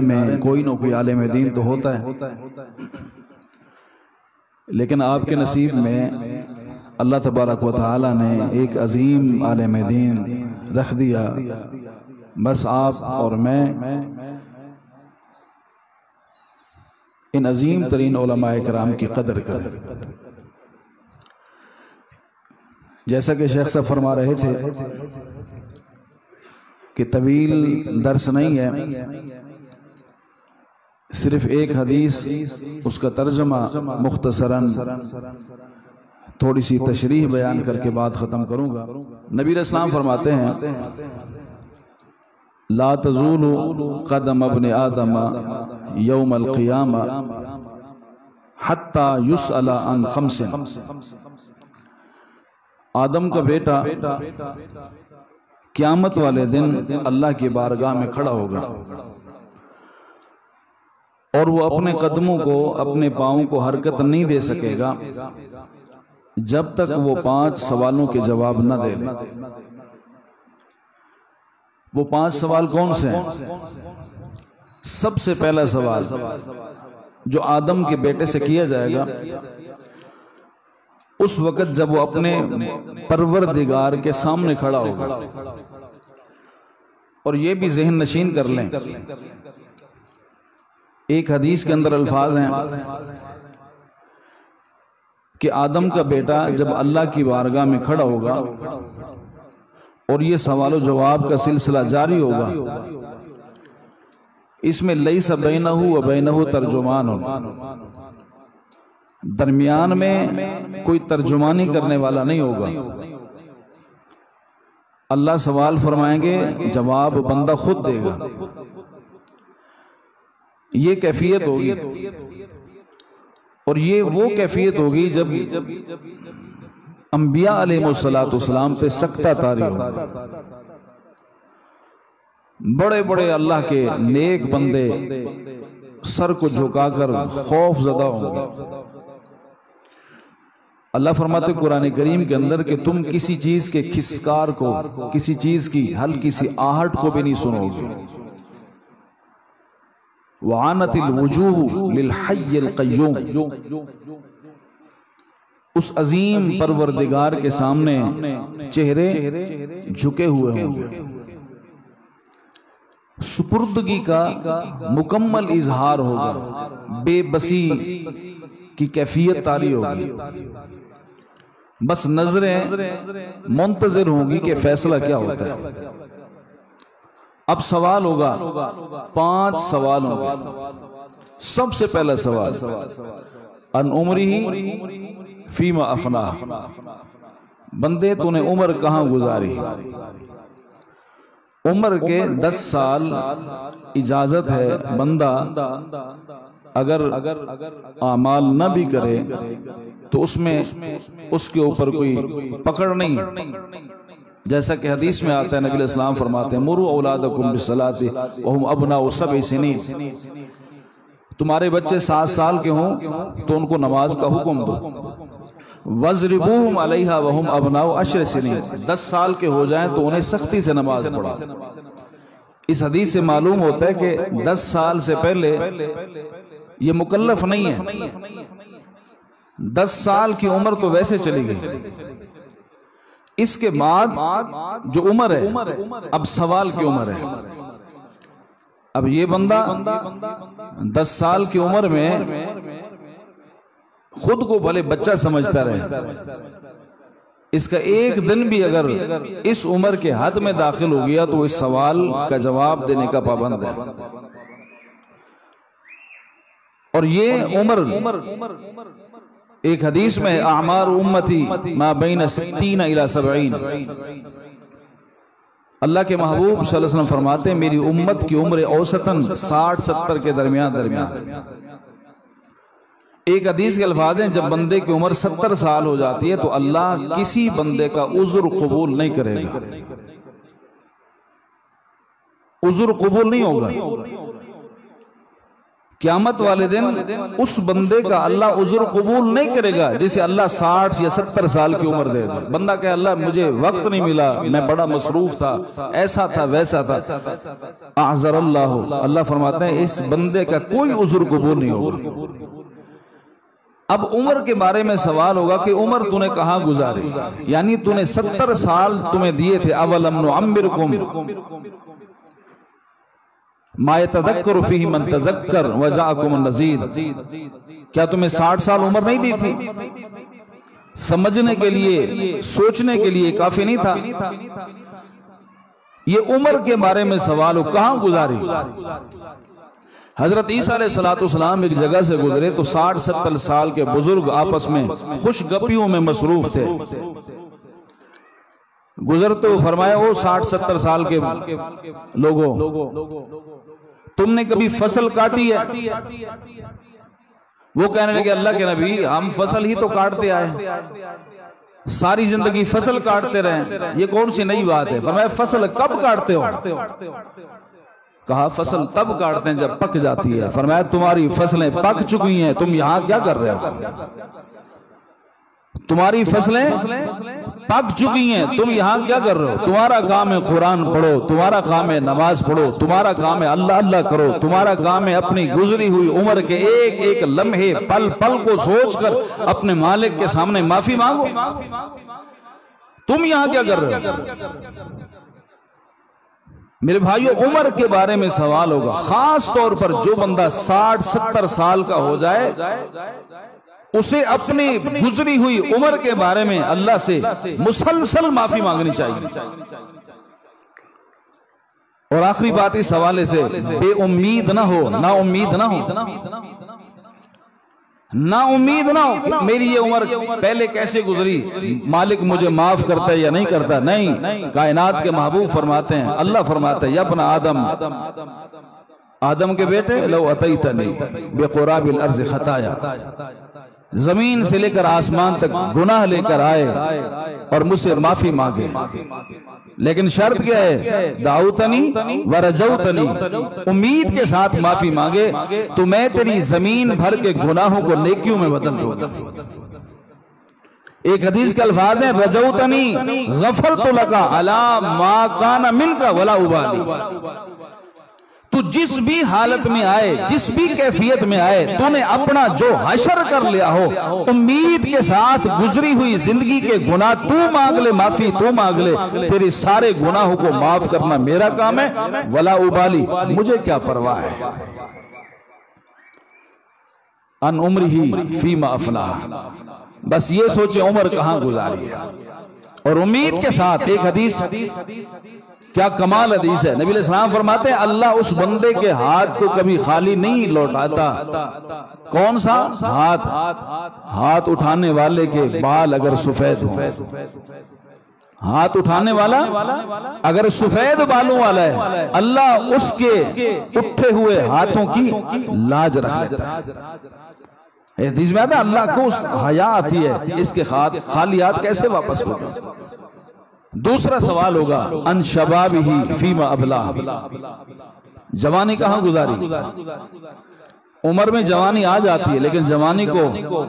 में कोई ना कोई आलिम दीन तो होता है, लेकिन आपके नसीब में अल्लाह तबारक व तआला ने एक अजीम आलिम दीन रख दिया। बस आप और मैं इन अजीम तरीन उलमाए किराम की कदर करें। जैसा कि शेख साहब फरमा रहे थे कि तवील दर्स नहीं है, सिर्फ एक हदीस उसका तर्जमा मुख्तसरन थोड़ी सी तशरीह बयान करके बात ख़त्म करूँगा। नबी अलैहिस्सलाम फरमाते हैं ला तज़ूलु क़दम इब्न आदम यौमल क़ियामा हत्ता युसअला अन ख़म्सिन। आदम का बेटा क़यामत वाले दिन अल्लाह की बारगाह में खड़ा होगा और वो अपने कदमों को, अपने पाँव को हरकत नहीं दे सकेगा जब तक वो 5 सवालों के जवाब न दे ले। वो 5 सवाल कौन से हैं? सबसे पहला सवाल जो आदम के बेटे से किया जाएगा उस वक़्त जब वो अपने परवरदिगार के सामने खड़ा होगा, और ये भी ज़हन नशीन कर लें, एक हदीस के अंदर अल्फाज हैं कि आदम का बेटा जब अल्लाह की बारगाह में खड़ा होगा और ये सवाल जवाब का सिलसिला जारी होगा, इसमें लैसा बैनहु व बैनहु तर्जुमान हो, दरमियान में कोई तर्जुमानी करने वाला नहीं होगा। अल्लाह सवाल फरमाएंगे, जवाब बंदा खुद देगा। ये कैफियत होगी, और ये वो कैफियत होगी जब अंबिया अलैहिस्सलाम पे सख्ता तारी होगी। बड़े बड़े अल्लाह के नेक बंदे सर को झुकाकर खौफ ज़दा होंगे। अल्लाह फरमाते कुरान करीम के अंदर कि तुम किसी चीज के खिसकार को, किसी चीज की हल्की सी आहट को भी नहीं सुनोगे। वानतिल वजूह लिल हय्यिल क़य्यूम, उस अजीम परवरदिगार के सामने चेहरे झुके हुए होंगे। सुपुर्दगी का मुकम्मल इजहार होगा, बेबसी की कैफियत तारी होगी। बस नजरें मुंतजिर होंगी कि फैसला क्या होता है। अब सवाल होगा, 5 सवाल होंगे। सबसे पहला सवाल अन उम्रिही फीमा अफना, बंदे तूने उम्र कहाँ गुजारी। उम्र के 10 साल इजाजत है, बंदा अगर आमाल न भी करे तो उसमें उसके ऊपर कोई पकड़ नहीं है। जैसा कि हदीस में आता है, नबी अलैहिस्सलाम फरमाते हैं मुरू औलादकुम बिस्सलाति व हुम अबनाउ सब'i सिनीन, तुम्हारे बच्चे 7 साल के हों तो उनको नमाज का हुक्म दो। वज़रिबूहुम अलैहा व हुम अबनाउ अश्र सिनीन, 10 साल के हो जाएं तो उन्हें सख्ती से नमाज पढ़ा। इस हदीस से मालूम होता है कि 10 साल से पहले ये मुकल्लफ नहीं है। 10 साल की उम्र तो वैसे चली गई, इसके बाद जो उम्र है, अब सवाल की उम्र है। अब ये बंदा 10 साल की उम्र में खुद को भले बच्चा समझता रहे, इसका एक दिन भी अगर इस उम्र के हद में दाखिल हो गया तो इस सवाल का जवाब देने का पाबंद है। और ये उम्र, एक हदीस में आमार उम्मती मा बैन 60 इला 70, अल्लाह के महबूब सल्लल्लाहु अलैहि वसल्लम फरमाते हैं मेरी उम्मत की उम्र औसतन 60-70 के दरमियान। एक हदीस के अल्फाज हैं, जब बंदे की उम्र 70 साल हो जाती है तो अल्लाह किसी बंदे का उज़्र कबूल नहीं करेगा, उज़्र कबूल नहीं होगा। क़यामत वाले दिन उस बंदे का अल्लाह उज़्र कबूल नहीं करेगा जिसे अल्लाह 60 या 70 साल की उम्र दे दे। बंदा कहे अल्लाह मुझे वक्त नहीं मिला, मैं बड़ा मसरूफ था, ऐसा था वैसा था, आज़र अल्लाह, अल्लाह फरमाते हैं इस बंदे का कोई उज़्र कबूल नहीं होगा। अब उम्र के बारे में सवाल होगा कि उम्र तूने कहाँ गुजारी, यानी तूने 70 साल तुम्हें दिए थे, अवलम नुअम्मिरकुम मा यतज़क्करु फ़ीही मन तज़क्कर व जाअकुमुन नज़ीर, क्या तुम्हें 60 साल उम्र नहीं दी थी? समझने के लिए, सोचने के लिए काफी नहीं था? ये उम्र के बारे में सवाल हो, कहाँ गुजारी? हजरत ईसा अलैहिस्सलाम एक जगह से गुजरे तो 60-70 साल के बुजुर्ग आपस में खुशगपियों में मसरूफ थे। गुजरते हुए फरमाया, ओ 60-70 साल के लोगों, तुमने कभी फसल काटी है? वो कहने लगे, अल्लाह के नबी हम फसल ही तो काटते आए, सारी जिंदगी फसल काटते रहे, ये कौन सी नई बात है? फरमाया, फसल कब काटते हो? कहा फसल तब काटते हैं जब पक जाती है। फरमाया, तुम्हारी फसलें पक चुकी हैं, तुम यहां क्या कर रहे हो? तुम्हारी फसलें पक चुकी हैं, तुम यहां क्या कर रहे हो? तुम्हारा काम है कुरान पढ़ो, तुम्हारा काम है नमाज पढ़ो, तुम्हारा काम है अल्लाह अल्लाह करो, तुम्हारा काम है अपनी गुजरी हुई उम्र के एक एक लम्हे पल पल को सोचकर अपने मालिक के सामने माफी मांगो। तुम यहां क्या कर रहे हो? मेरे भाइयों, उम्र के बारे में सवाल होगा, खास तौर पर जो बंदा 60-70 साल का हो जाए उसे अपनी गुजरी हुई उम्र के बारे में अल्लाह से मुसलसल माफी मांगनी चाहिए। और आखिरी बात इस हवाले से, बेउम्मीद ना हो, ना उम्मीद ना हो, ना उम्मीद ना हो कि मेरी ये उम्र पहले कैसे गुजरी, मालिक मुझे माफ करता है या नहीं करता। नहीं, कायनात के महबूब फरमाते हैं, अल्लाह फरमाते हैं, या अपना आदम के बेटे लो अतैतनी बेक़ुराबिल अर्ज़ खताया, जमीन से लेकर आसमान तक गुनाह लेकर आए और मुझसे माफी मांगे, लेकिन शर्त क्या है? दाऊतनी व रजौतनी, उम्मीद के साथ माफी मांगे तो मैं तेरी जमीन भर के गुनाहों को नेकियों में बदल दूंगा। एक हदीस के अल्फाज हैं, रजौतनी गफरतु लका अला मा काना मिनका वला उबाली, तू जिस भी हालत में आए, जिस भी कैफियत में आए, तूने अपना जो हशर कर लिया हो, उम्मीद के साथ गुजरी हुई जिंदगी के गुनाह तू मांग ले, माफी तू मांग ले, तेरे सारे गुनाहों को माफ करना मेरा काम है, वला उबाली, मुझे क्या परवाह है। अन उम्र ही फीमा अफला, बस ये सोचे उम्र कहां गुजारी है। और उम्मीद के साथ एक हदीस, क्या कमाल हदीस है, नबी अलैहिस्सलाम फरमाते हैं, अल्लाह उस बंदे के हाथ को कभी खाली नहीं लौटाता। कौन सा हाथ उठाने वाले के बाल अगर सफेद हो, हाथ उठाने वाला अगर सफेद बालों वाला है, अल्लाह उसके उठे हुए हाथों की लाज रख लेता है। हदीस में आता है, अल्लाह को हया आती है, इसके हाथ खाली हाथ कैसे वापस होगा। दूसरा सवाल होगा, अन शबाबिही फीमा अबला, जवानी कहां गुजारी। उम्र में जवानी आ जाती है, लेकिन जवानी को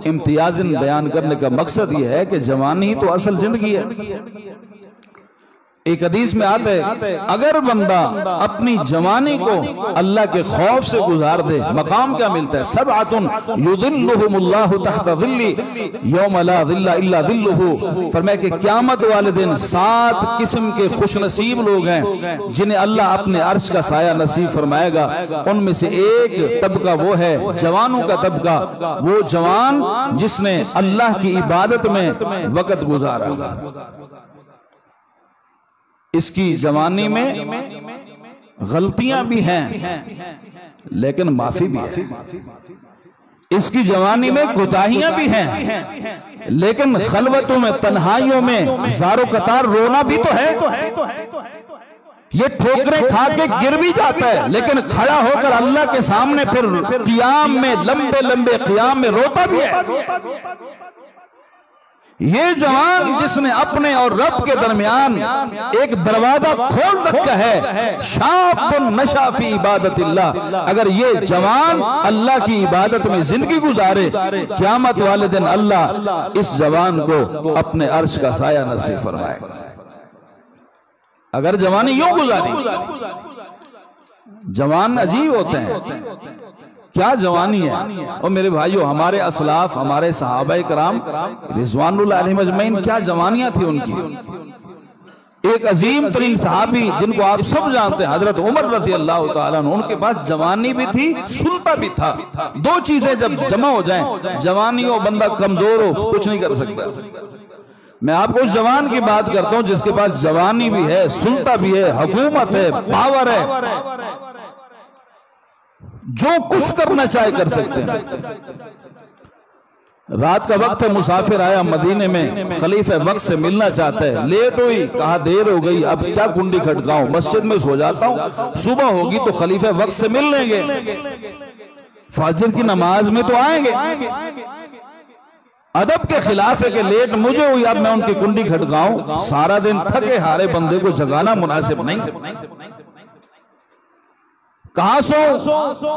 इम्तियाजन बयान करने का मकसद यह है कि जवानी ही तो असल जिंदगी है। एक हदीस में आता है, अगर बंदा अपनी जवानी को अल्लाह के खौफ से गुजार दे, मकाम क्या मिलता है? सबअतुन युज़िल्लुहुमुल्लाहु तहता ज़िल्ली यौम ला ज़िल्ला इल्ला ज़िल्लुहु, फरमाया कि क़यामत वाले दिन 7 किस्म के खुशनसीब लोग हैं जिन्हें अल्लाह अपने अर्श का साया नसीब फरमाएगा। उनमें से एक तबका वो है जवानों का तबका, वो जवान जिसने अल्लाह की इबादत में वक़्त गुजारा। इसकी जवानी में गलतियां भी हैं लेकिन माफी भी है, इसकी जवानी में कोताहियां भी हैं लेकिन खलवतों में तन्हाइयों में ज़ारो कतार रोना भी तो है। ये ठोकरें खा के गिर भी जाता है, लेकिन खड़ा होकर अल्लाह के सामने फिर क़ियाम में लंबे लंबे क़ियाम में रोता भी है। ये जवान जिसने अपने और रब के दरमियान एक दरवाजा खोल रखा है, शाबुन नशा फी इबादतिल्लाह, अगर ये जवान अल्लाह की इबादत में जिंदगी गुजारे, क़यामत वाले दिन अल्लाह इस जवान को अपने अर्श का साया नसीब फरमाएगा। अगर जवानी यूं गुजारी, जवान अजीब होते हैं, क्या जवानी है। और मेरे भाइयों, हमारे असलाफ, हमारे सहाबाए कराम रिज़वानुल्लाह अलैहिम अजमईन, क्या जवानियां थी उनकी। एक अजीम तरीन सहाबी जिनको आप सब जानते हैं, हजरत उमर रज़ी अल्लाह ताला अन्हु, उनके पास जवानी भी थी, सुल्ता भी था। दो चीजें जब जमा हो जाएं, जवानी हो, बंदा कमजोर हो, कुछ नहीं कर सकता। मैं आपको उस जवान की बात करता हूं जिसके पास जवानी भी है, सुल्ता भी है, हुकूमत है, पावर है, जो कुछ करना चाहे कर सकते हैं। रात का वक्त है, मुसाफिर आया मदीने में, खलीफे वक्त से मिलना चाहता है, लेट हुई, कहा देर हो गई, अब क्या कुंडी खटकाऊं, मस्जिद में सो जाता हूं, सुबह होगी तो खलीफे वक्त से मिल लेंगे, फजर की नमाज में तो आएंगे। अदब के खिलाफ है कि लेट मुझे हुई, अब मैं उनकी कुंडी खटकाऊं। सारा दिन थके हारे बंदे को जगाना मुनासिब नहीं। कहां सो,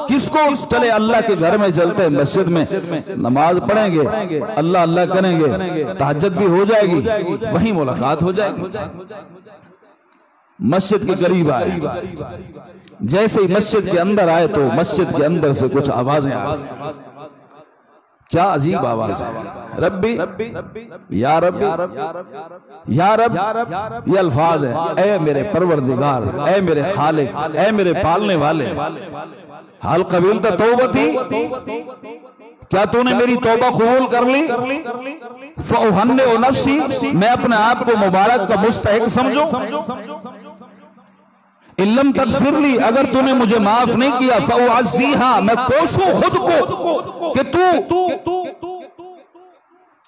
किसको, चले अल्लाह के घर में चलते हैं, मस्जिद में नमाज पढ़ेंगे, अल्लाह अल्लाह करेंगे, तहज्जुद भी हो जाएगी, वहीं मुलाकात हो जाएगी। मस्जिद के करीब आए, जैसे ही मस्जिद के अंदर आए तो मस्जिद के अंदर से कुछ आवाजें आई। क्या अजीब आवाज है, रब्बी या रब, या रब, ये अल्फाज है, ए मेरे परवरदिगार, ए मेरे खालिक, ए मेरे पालने वाले, हाल कबील तो तौबा थी, क्या तूने मेरी तौबा कबूल कर ली। फ़उहन्ने ओ नफ्सी, मैं अपने आप को मुबारक का मुस्तहिक समझूं। इल्लम तगफिरली, अगर तूने मुझे माफ नहीं किया, फ़उअज़्ज़ीहा, मैं कोसूं खुद को कि तू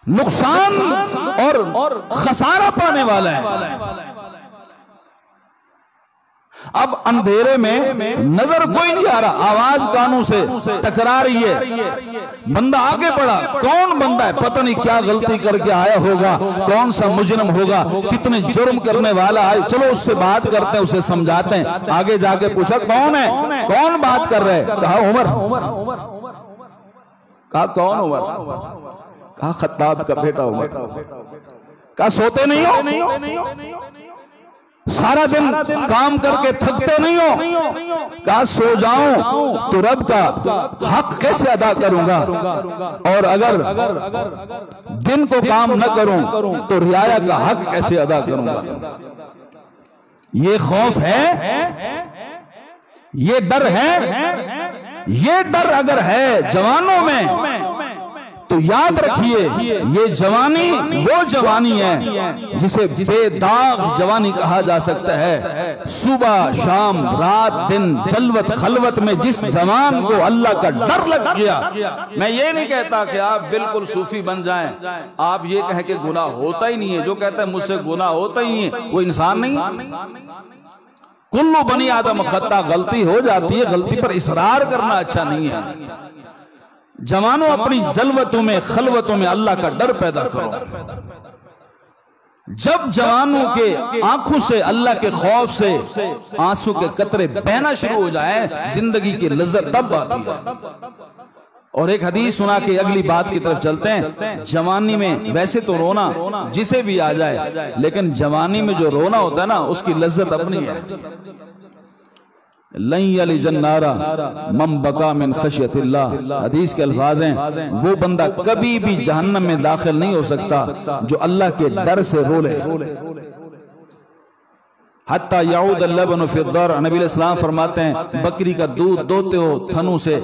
नुकसान और खसारा पाने वाला है। अब अंधेरे में नजर कोई नहीं आ रहा, आवाज कानों से टकरा रही है, बंदा आगे बढ़ा, कौन बंदा है, पता नहीं क्या गलती करके आया होगा, कौन सा मुजरिम होगा, कितने जुर्म करने वाला है, चलो उससे बात करते हैं, उसे समझाते हैं। आगे जाके पूछा कौन है, कौन बात कर रहे हैं, कहा उमर। कहा कौन उमर, कहा खत्ताब का बेटा उमर। कहा सोते नहीं हो, सारा दिन काम करके थकते नहीं हो, कहा सो जाऊं तो रब का हक कैसे अदा करूंगा, और अगर दिन को काम न करूं तो रियाया का हक कैसे अदा करूंगा। ये खौफ है, ये डर है, ये डर अगर है जवानों में तो याद रखिए, ये जवानी वो जवानी है जिसे बेदाग जवानी कहा जा सकता है। सुबह शाम रात दिन जलवत खलवत में जिस जवान को अल्लाह का डर लग गया, मैं ये नहीं कहता कि आप बिल्कुल सूफी बन जाएं, आप ये कहें कि गुनाह होता ही नहीं है, जो कहता है मुझसे गुनाह होता ही है वो इंसान नहीं। कुल्लु बनी आदम खता, गलती हो जाती है, गलती पर इसरार करना अच्छा नहीं है। जवानों अपनी जलवतों में खलवतों में अल्लाह का डर पैदा करो। जब जवानों के आंखों से अल्लाह के खौफ से आंसू के कतरे बहना शुरू हो जाए, जिंदगी की लज्जत तब आती है। और एक हदीस सुना के अगली बात की तरफ चलते हैं। जवानी में वैसे तो रोना जिसे भी आ जाए, लेकिन जवानी में जो रोना होता है ना, उसकी लज्जत अपनी है। लई जन्नारा मम बका मिन खशियतिल्लाह, हदीस के अल्फाज हैं, वो बंदा कभी भी जहन्नम में दाखिल नहीं हो सकता जो अल्लाह के डर से रो ले। हत्ता याऊद अल्लबनु फिद्दर, नबी इस्लाम फरमाते हैं बकरी का दूध दोते हो थनों से,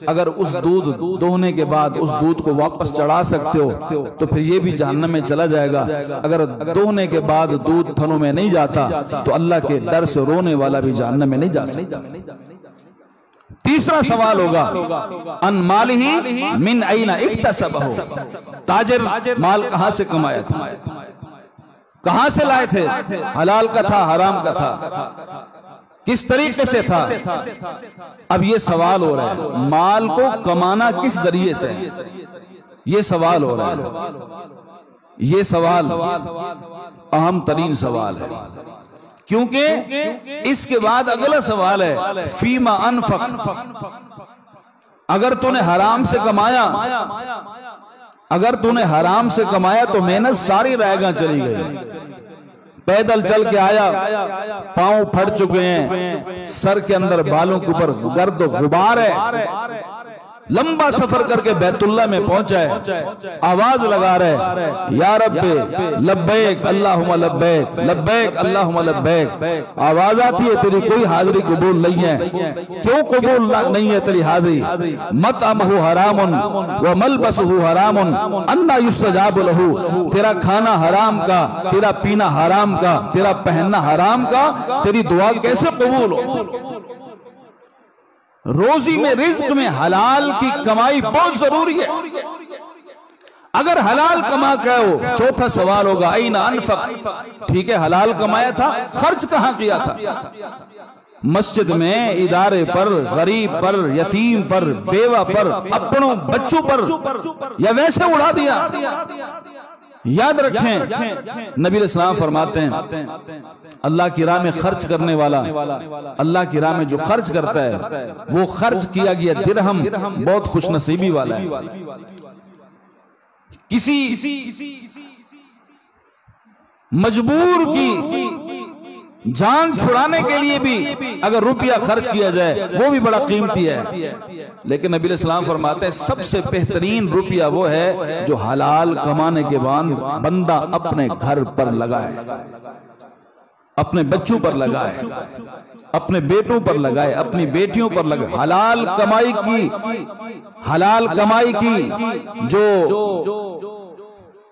अगर उस दूध दोहने के बाद उस दूध को वापस चढ़ा सकते हो तो फिर ये भी जहन्नम में चला जाएगा। अगर दोहने के बाद दूध थनों में नहीं जाता तो अल्लाह के डर से रोने वाला भी जहन्नम में नहीं जा सकता। तीसरा सवाल होगा अन मालिही मिन ऐना इक्तसबहु, ताजिर माल कहां से कमाया था, कहां से लाए थे, हलाल का था हराम का था, किस तरीके से था। अब ये सवाल हो रहा है माल को कमाना किस जरिए से, ये सवाल हो रहा है। ये सवाल अहम तरीन सवाल है, क्योंकि इसके बाद अगला सवाल है फीमा अनफक। अगर तूने हराम से कमाया, अगर तूने हराम से कमाया तो मेहनत सारी रहेगा चली गई। पैदल चल के आया, पांव फट चुके हैं, सर के अंदर बालों के ऊपर गर्द गुबार है, लंबा सफर करके बैतुल्ला में पहुंचा है, आवाज लगा रहे या रब्बे लब्बैक अल्लाहुम्मा लब्बैक, लब्बैक अल्लाहुम्मा लब्बैक। आवाज आती है तेरी कोई हाजिरी कबूल नहीं है। क्यों कबूल नहीं है तेरी हाजिरी? मतअमहु हरामुन व मलबसहु हरामुन अन्ना युस्तजाबु लहू। तेरा खाना हराम का, तेरा पीना हराम का, तेरा पहनना हराम का, तेरी दुआ कैसे कबूल हो? रोजी में, रिज्क में हलाल की कमाई बहुत जरूरी है। अगर हलाल कमा के हो, चौथा सवाल होगा ऐना अनफक। ठीक है, हलाल कमाया था, खर्च कहां किया था? मस्जिद में, इदारे पर, गरीब पर, यतीम पर, बेवा पर, अपनों बच्चों पर, या वैसे उड़ा दिया? याद रखें, नबी अलैहिस्सलाम फरमाते हैं अल्लाह की राह में खर्च करने वाला, अल्लाह की राह में जो खर्च करता है, वो खर्च किया गया दिरहम बहुत खुशनसीबी वाला है। किसी मजबूर की जान छुड़ाने के लिए भी अगर रुपया खर्च किया जाए, वो भी बड़ा कीमती है। लेकिन नबी अलैहिस्सलाम फरमाते हैं सबसे बेहतरीन रुपया वो है जो हलाल कमाने के बाद बंदा अपने घर पर लगाए, अपने बच्चों पर लगाए, अपने बेटों पर लगाए, अपनी बेटियों पर लगाए। हलाल कमाई की जो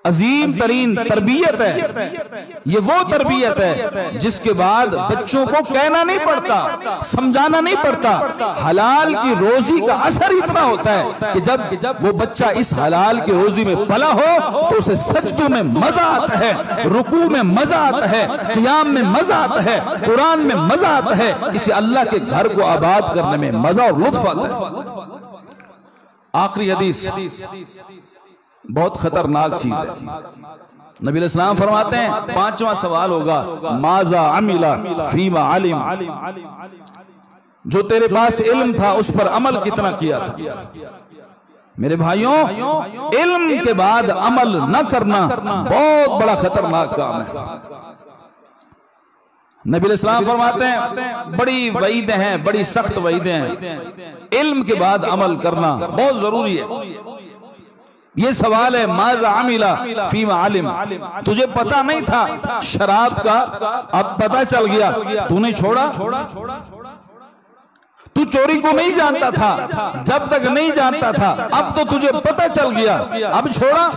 अजीम तरीन तरबियत है, ये वो तरबियत है जिसके बाद बच्चों को कहना नहीं पड़ता, समझाना नहीं पड़ता। हलाल की रोजी का असर इतना होता है कि जब वो बच्चा इस हलाल की रोजी में पला हो तो उसे सजदों में मजा आता है, रुकू में मजा आता है, क़ियाम में मजा आता है, कुरान में मजा आता है। इसे अल्लाह के घर को आबाद करने में मजा और लुत्फ आता है। आखिरी हदीस बहुत खतरनाक चीज है। नबी अलैहिस्सलाम फरमाते हैं पांचवा सवाल होगा माजा अमिला फीमा अलिम। जो तेरे पास इल्म था उस पर अमल कितना किया था? मेरे भाइयों, इल्म के बाद अमल न करना बहुत बड़ा खतरनाक काम है। नबी अलैहिस्सलाम फरमाते हैं बड़ी वईदें हैं, बड़ी सख्त वईदें हैं। इल्म के बाद अमल करना बहुत जरूरी है। ये सवाल है माज़ा अमिला फीमा अलिम। तुझे पता नहीं था शराब का, अब पता चल गया, तूने छोड़ा। तू चोरी को नहीं जानता था, जब तक नहीं जानता था, अब तो तुझे पता चल गया, अब छोड़ा।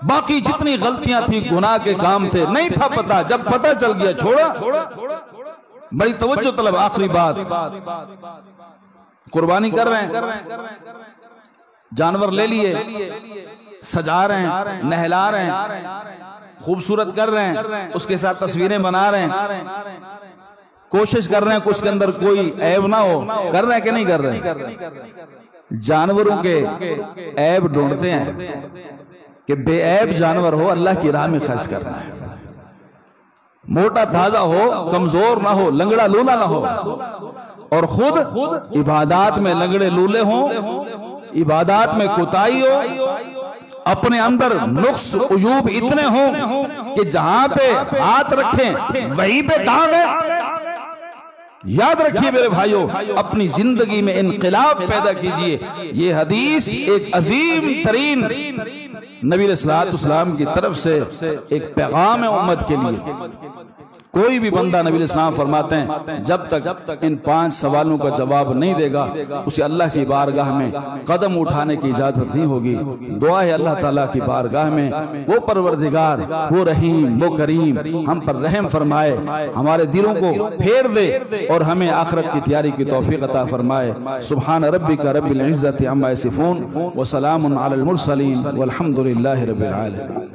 बाकी जितनी गलतियां थी, गुनाह के काम थे, नहीं था पता, जब पता चल गया छोड़ा। बड़ी तवज्जो तलब आखिरी बात, कुर्बानी कर रहे हैं, जानवर ले लिए, सजा रहे हैं, नहला रहे हैं, खूबसूरत कर रहे हैं, उसके साथ तस्वीरें बना रहे हैं, कोशिश कर रहे हैं कि उसके अंदर कोई ऐब ना हो। कर रहे हैं कि नहीं कर रहे हैं? जानवरों के ऐब ढूंढते हैं कि बेऐब जानवर हो, अल्लाह की राह में खर्च करना है। मोटा ताजा हो, कमजोर ना हो, लंगड़ा लूला ना हो, और खुद इबादत में लंगड़े लूले हों, इबादत में कोताही हो, अपने अंदर नुक्स उयूब इतने हों कि जहां पे हाथ रखें वहीं पे दाग है। याद रखिए मेरे भाइयों, अपनी जिंदगी में इनकलाब पैदा कीजिए। ये हदीस एक अजीम तरीन नबी अलैहिस्सलाम की तरफ से एक पैगाम है उम्मत के लिए। कोई भी बंदा, नबी अलैहिस्सलाम फरमाते हैं, जब तक इन 5 सवालों का जवाब नहीं देगा उसे अल्लाह की बारगाह में कदम उठाने की इजाजत नहीं होगी। दुआ है अल्लाह ताला की बारगाह में वो परवरदिगार, वो रहीम, वो करीम हम पर रहम फरमाए, हमारे दिलों को फेर दे और हमें आखिरत की तैयारी की तौफीक अता फरमाए। सुब्हान रब्बिका रब्बिल इज्जति अम्मा यसिफून व सलामुन अलल मुरसलीन वल्हम्दुलिल्लाहि रब्बिल आलमीन।